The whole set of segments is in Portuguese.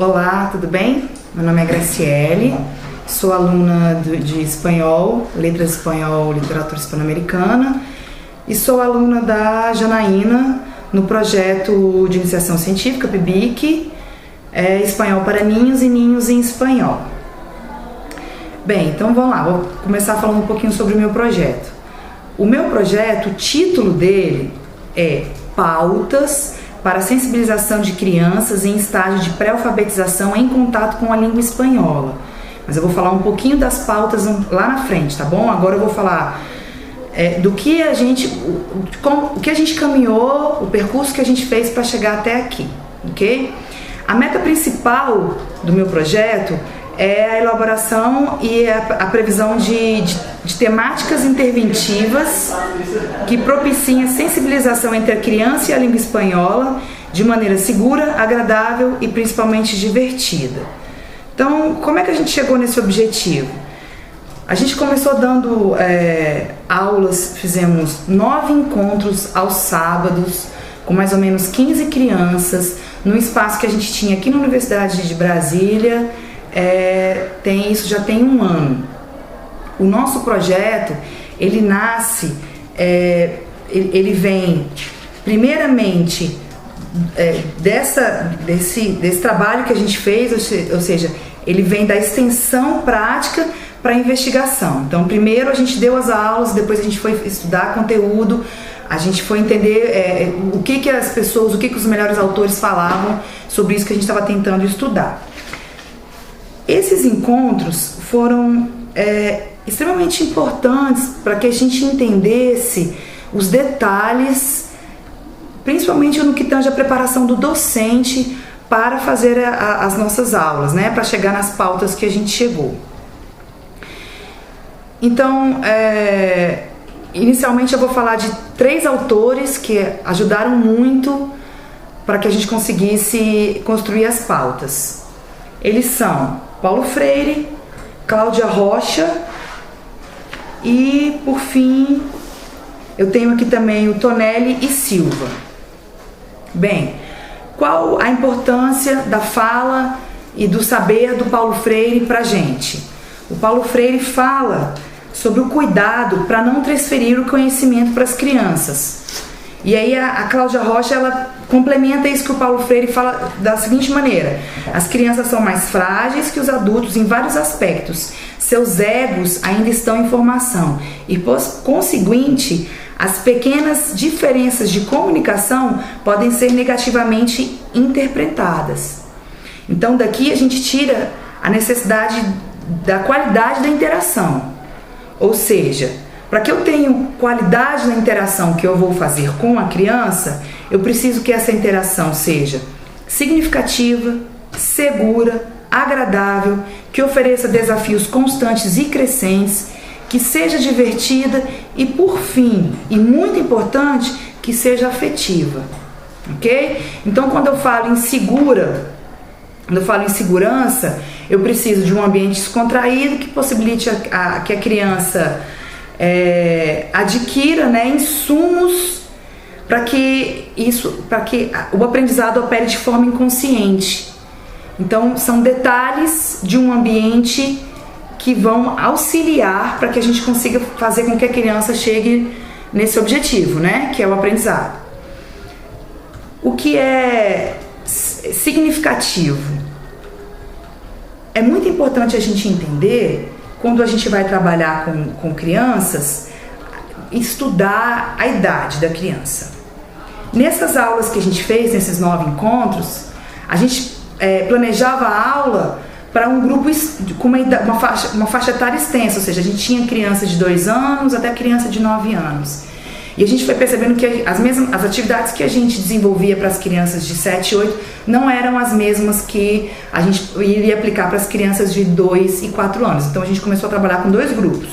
Olá, tudo bem? Meu nome é Graciele, sou aluna de espanhol, letras espanhol, literatura hispano-americana, e sou aluna da Janaína no projeto de iniciação científica, PIBIC, espanhol para ninhos e ninhos em espanhol. Bem, então vamos lá, vou começar falando um pouquinho sobre o meu projeto. O meu projeto, o título dele é Pautas para a sensibilização de crianças em estágio de pré-alfabetização em contato com a língua espanhola. Mas eu vou falar um pouquinho das pautas lá na frente, tá bom? Agora eu vou falar do que a gente, o que a gente caminhou, o percurso que a gente fez para chegar até aqui, ok? A meta principal do meu projeto é a elaboração e a previsão de temáticas interventivas que propiciem a sensibilização entre a criança e a língua espanhola de maneira segura, agradável e principalmente divertida. Então, como é que a gente chegou nesse objetivo? A gente começou dando aulas, fizemos 9 encontros aos sábados, com mais ou menos 15 crianças, num espaço que a gente tinha aqui na Universidade de Brasília. Isso já tem 1 ano. O nosso projeto, ele nasce, ele vem primeiramente desse trabalho que a gente fez, ou seja, ele vem da extensão prática para a investigação. Então, primeiro a gente deu as aulas, depois a gente foi estudar conteúdo, a gente foi entender o que as pessoas, o que os melhores autores falavam sobre isso que a gente estava tentando estudar. Esses encontros foram extremamente importantes para que a gente entendesse os detalhes, principalmente no que tange a preparação do docente para fazer as nossas aulas, né, para chegar nas pautas que a gente chegou. Então, inicialmente eu vou falar de 3 autores que ajudaram muito para que a gente conseguisse construir as pautas. Eles são Paulo Freire, Cláudia Rocha e, por fim, eu tenho aqui também o Tonelli e Silva. Bem, qual a importância da fala e do saber do Paulo Freire para a gente? O Paulo Freire fala sobre o cuidado para não transferir o conhecimento para as crianças. E aí a Cláudia Rocha, ela complementa isso que o Paulo Freire fala da seguinte maneira: as crianças são mais frágeis que os adultos em vários aspectos, seus egos ainda estão em formação e, por conseguinte, as pequenas diferenças de comunicação podem ser negativamente interpretadas. Então daqui a gente tira a necessidade da qualidade da interação, ou seja, para que eu tenha qualidade na interação que eu vou fazer com a criança, eu preciso que essa interação seja significativa, segura, agradável, que ofereça desafios constantes e crescentes, que seja divertida e, por fim, e muito importante, que seja afetiva, ok? Então, quando eu falo em segurança, eu preciso de um ambiente descontraído que possibilite que a criança adquira, né, insumos para que o aprendizado opere de forma inconsciente. Então, são detalhes de um ambiente que vão auxiliar para que a gente consiga fazer com que a criança chegue nesse objetivo, né, que é o aprendizado. O que é significativo? É muito importante a gente entender, quando a gente vai trabalhar com crianças, estudar a idade da criança. Nessas aulas que a gente fez, nesses 9 encontros, a gente planejava a aula para um grupo com uma faixa etária extensa, ou seja, a gente tinha criança de 2 anos até criança de 9 anos. E a gente foi percebendo que as atividades que a gente desenvolvia para as crianças de 7 e 8 não eram as mesmas que a gente iria aplicar para as crianças de 2 e 4 anos. Então a gente começou a trabalhar com 2 grupos,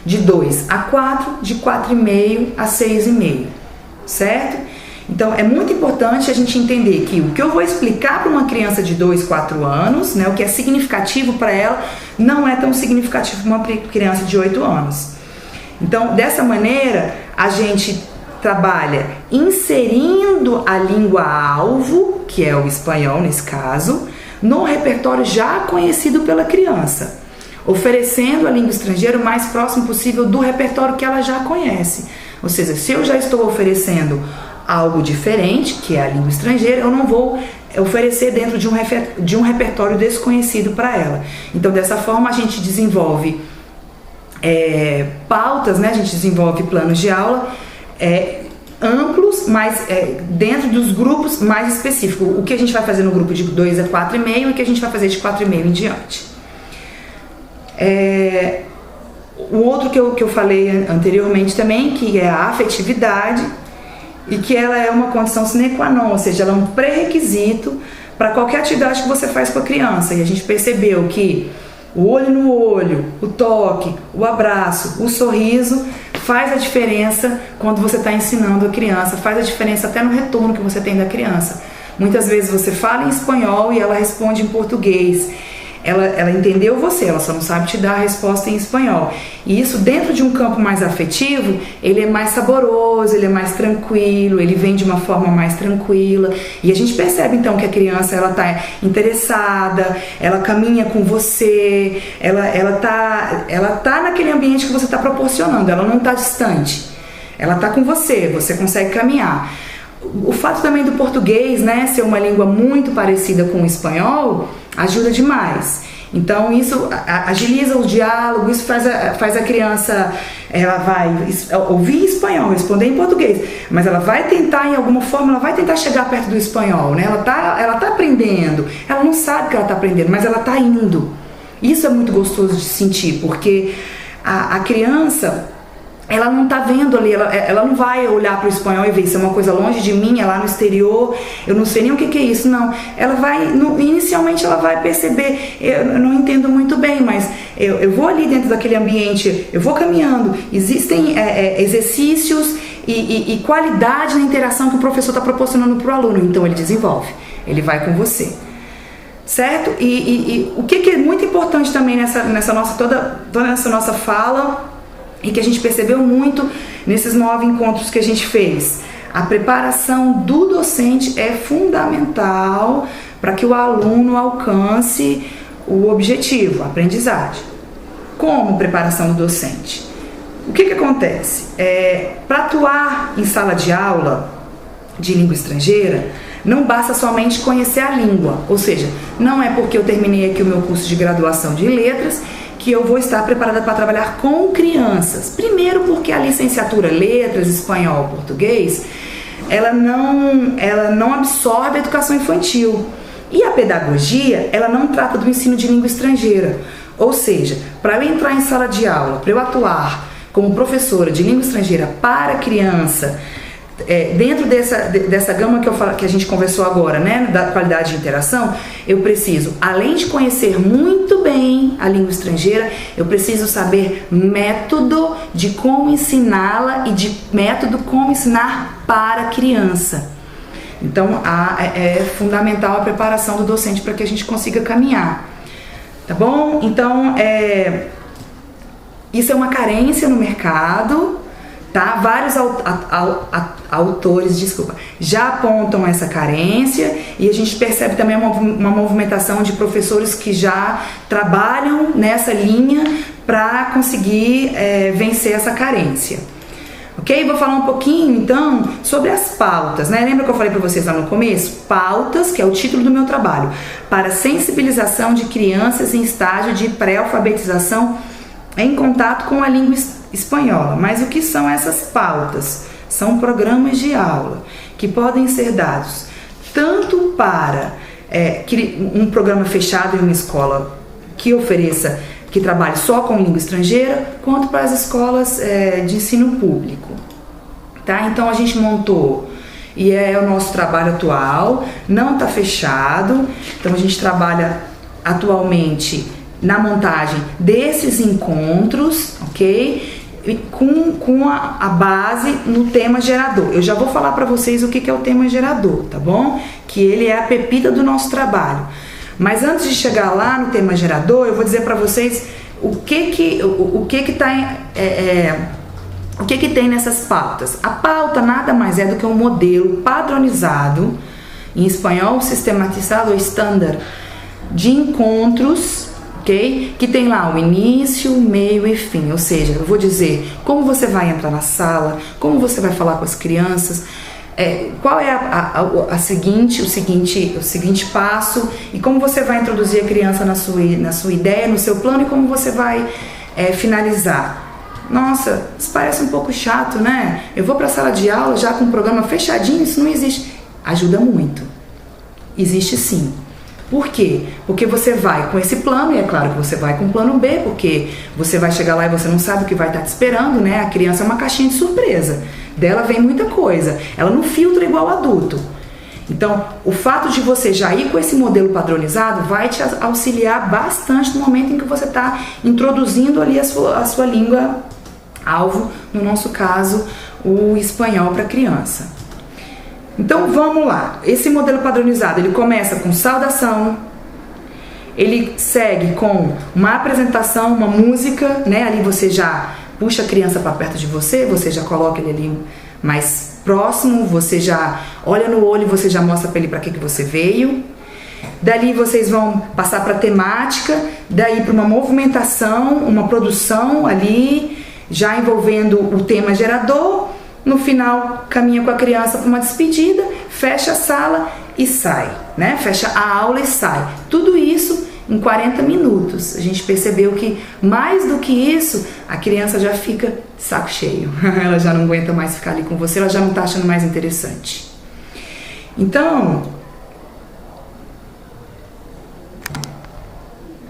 de 2 a 4, de 4,5 a 6,5, certo? Então é muito importante a gente entender que o que eu vou explicar para uma criança de 2, 4 anos, né, o que é significativo para ela, não é tão significativo para uma criança de 8 anos. Então, dessa maneira, a gente trabalha inserindo a língua-alvo, que é o espanhol nesse caso, no repertório já conhecido pela criança, oferecendo a língua estrangeira o mais próximo possível do repertório que ela já conhece. Ou seja, se eu já estou oferecendo algo diferente, que é a língua estrangeira, eu não vou oferecer dentro de um repertório desconhecido para ela. Então, dessa forma, a gente desenvolve pautas, né? A gente desenvolve planos de aula amplos, mas dentro dos grupos mais específicos. O que a gente vai fazer no grupo de 2 a 4,5 e o que a gente vai fazer de 4,5 em diante. O outro que eu falei anteriormente também, que é a afetividade, e que ela é uma condição sine qua non, ou seja, ela é um pré-requisito para qualquer atividade que você faz com a criança. E a gente percebeu que o olho no olho, o toque, o abraço, o sorriso faz a diferença quando você está ensinando a criança, faz a diferença até no retorno que você tem da criança. Muitas vezes você fala em espanhol e ela responde em português. Ela entendeu você, ela só não sabe te dar a resposta em espanhol. E isso, dentro de um campo mais afetivo, ele é mais saboroso, ele é mais tranquilo, ele vem de uma forma mais tranquila. E a gente percebe então que a criança, ela tá interessada, ela caminha com você, ela tá naquele ambiente que você está proporcionando, ela não está distante, ela tá com você, você consegue caminhar. O fato também do português, né, ser uma língua muito parecida com o espanhol, ajuda demais. Então isso agiliza o diálogo, isso faz a criança, ela vai ouvir espanhol, responder em português, mas ela vai tentar, em alguma forma, ela vai tentar chegar perto do espanhol, né? Ela tá aprendendo, ela não sabe que ela tá aprendendo, mas ela tá indo. Isso é muito gostoso de sentir, porque a criança, ela não tá vendo ali, ela não vai olhar para o espanhol e ver isso é uma coisa longe de mim, é lá no exterior, eu não sei nem o que é isso, não. Ela vai, inicialmente ela vai perceber, eu não entendo muito bem, mas eu vou ali dentro daquele ambiente, eu vou caminhando, existem exercícios e qualidade na interação que o professor está proporcionando para o aluno, então ele desenvolve, ele vai com você. Certo? E o que é muito importante também nessa nossa, toda essa nossa fala, e que a gente percebeu muito nesses 9 encontros que a gente fez. A preparação do docente é fundamental para que o aluno alcance o objetivo, a aprendizagem. Como preparação do docente? O que acontece? Para atuar em sala de aula de língua estrangeira, não basta somente conhecer a língua, ou seja, não é porque eu terminei aqui o meu curso de graduação de letras que eu vou estar preparada para trabalhar com crianças. Primeiro porque a licenciatura Letras, Espanhol, Português, ela não absorve a educação infantil. E a pedagogia, ela não trata do ensino de língua estrangeira. Ou seja, para eu entrar em sala de aula, para eu atuar como professora de língua estrangeira para criança, dentro dessa gama que a gente conversou agora, né, da qualidade de interação, eu preciso, além de conhecer muito bem a língua estrangeira, eu preciso saber método de como ensiná-la e de método como ensinar para a criança. Então, é fundamental a preparação do docente para que a gente consiga caminhar. Tá bom? Então, isso é uma carência no mercado. Tá? Vários autores, já apontam essa carência e a gente percebe também uma movimentação de professores que já trabalham nessa linha para conseguir vencer essa carência. Ok? Vou falar um pouquinho então sobre as pautas, né? Lembra que eu falei para vocês lá no começo? Pautas, que é o título do meu trabalho, para sensibilização de crianças em estágio de pré-alfabetização em contato com a língua espanhola. Mas o que são essas pautas? São programas de aula que podem ser dados tanto para um programa fechado em uma escola que trabalhe só com língua estrangeira, quanto para as escolas de ensino público. Tá? Então a gente montou, e é o nosso trabalho atual, não está fechado, então a gente trabalha atualmente na montagem desses encontros, ok? Com a base no tema gerador. Eu já vou falar para vocês o que é o tema gerador, tá bom? Que ele é a pepita do nosso trabalho. Mas antes de chegar lá no tema gerador, eu vou dizer para vocês o que tem nessas pautas. A pauta nada mais é do que um modelo padronizado em espanhol sistematizado ou standard, de encontros, ok? Que tem lá o início, meio e fim, ou seja, eu vou dizer como você vai entrar na sala, como você vai falar com as crianças, qual é o seguinte passo e como você vai introduzir a criança na sua ideia, no seu plano e como você vai finalizar. Nossa, isso parece um pouco chato, né? Eu vou para a sala de aula já com o programa fechadinho, isso não existe. Ajuda muito. Existe sim. Por quê? Porque você vai com esse plano, e é claro que você vai com o plano B, porque você vai chegar lá e você não sabe o que vai estar te esperando, né? A criança é uma caixinha de surpresa. Dela vem muita coisa. Ela não filtra igual adulto. Então, o fato de você já ir com esse modelo padronizado vai te auxiliar bastante no momento em que você está introduzindo ali a sua língua alvo, no nosso caso, o espanhol para criança. Então, vamos lá. Esse modelo padronizado, ele começa com saudação, ele segue com uma apresentação, uma música, né? Ali você já puxa a criança para perto de você já coloca ele ali mais próximo, você já olha no olho, você já mostra para ele para que você veio. Dali vocês vão passar para a temática, daí para uma movimentação, uma produção ali, já envolvendo o tema gerador. No final, caminha com a criança para uma despedida, fecha a sala e sai, né? Fecha a aula e sai. Tudo isso em 40 minutos. A gente percebeu que mais do que isso, a criança já fica de saco cheio. Ela já não aguenta mais ficar ali com você, ela já não está achando mais interessante. Então,